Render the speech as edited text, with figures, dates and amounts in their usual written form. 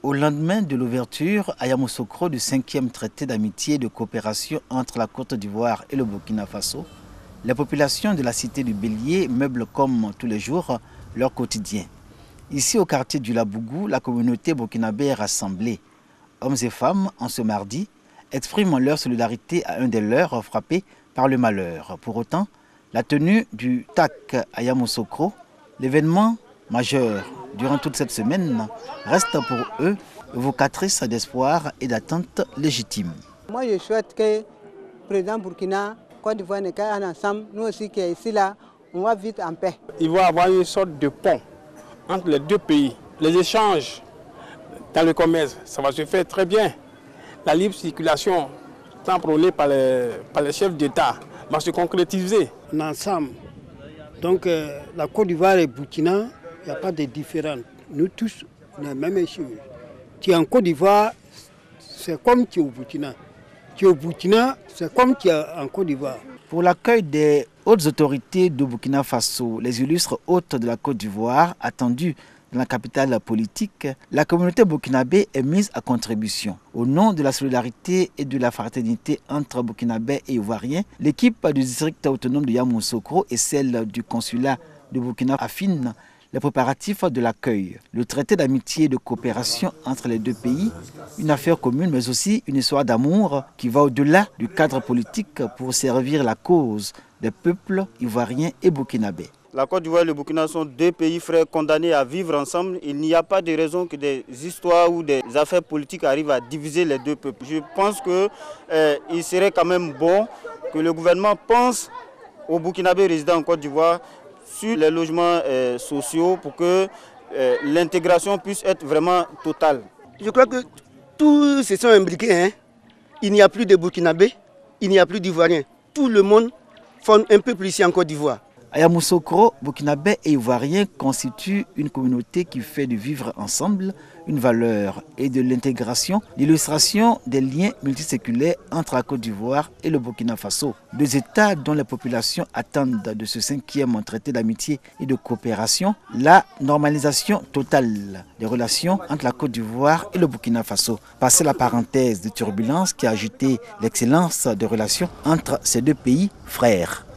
Au lendemain de l'ouverture à Yamoussoukro du 5e traité d'amitié et de coopération entre la Côte d'Ivoire et le Burkina Faso, les populations de la cité du Bélier meublent comme tous les jours leur quotidien. Ici au quartier du Labougou, la communauté burkinabé est rassemblée. Hommes et femmes, en ce mardi, expriment leur solidarité à un des leurs frappés par le malheur. Pour autant, la tenue du TAC à Yamoussoukro, l'événement majeur durant toute cette semaine, reste pour eux évocatrice d'espoir et d'attente légitime. Moi, je souhaite que le président Burkina, Côte d'Ivoire, nous ensemble, nous aussi qui est ici là, on va vite en paix. Il va y avoir une sorte de pont entre les deux pays. Les échanges dans le commerce, ça va se faire très bien. La libre circulation, tant prônée par les chefs d'État, va se concrétiser. Ensemble, donc la Côte d'Ivoire et Burkina, il n'y a pas de différence. Nous tous, on a la même chose. Tu es en Côte d'Ivoire, c'est comme tu es au Burkina. Tu es au Burkina, c'est comme tu es en Côte d'Ivoire. Pour l'accueil des hautes autorités du Burkina Faso, les illustres hôtes de la Côte d'Ivoire, attendus dans la capitale politique, la communauté burkinabé est mise à contribution. Au nom de la solidarité et de la fraternité entre burkinabés et ivoiriens, l'équipe du district autonome de Yamoussoukro et celle du consulat de Burkina affinent les préparatifs de l'accueil. Le traité d'amitié et de coopération entre les deux pays, une affaire commune mais aussi une histoire d'amour qui va au-delà du cadre politique pour servir la cause des peuples ivoiriens et burkinabés. La Côte d'Ivoire et le Burkina sont deux pays frères condamnés à vivre ensemble. Il n'y a pas de raison que des histoires ou des affaires politiques arrivent à diviser les deux peuples. Je pense qu'il serait quand même bon que le gouvernement pense aux Burkinabés résidant en Côte d'Ivoire sur les logements sociaux pour que l'intégration puisse être vraiment totale. Je crois que tous se sont imbriqués. Hein. Il n'y a plus de Burkinabés, il n'y a plus d'Ivoiriens. Tout le monde forme un peuple ici en Côte d'Ivoire. À Yamoussoukro, burkinabés et ivoiriens constituent une communauté qui fait de vivre ensemble une valeur et de l'intégration, l'illustration des liens multiséculaires entre la Côte d'Ivoire et le Burkina Faso. Deux États dont les populations attendent de ce 5e traité d'amitié et de coopération la normalisation totale des relations entre la Côte d'Ivoire et le Burkina Faso. Passer la parenthèse de turbulence qui a ajouté l'excellence des relations entre ces deux pays frères.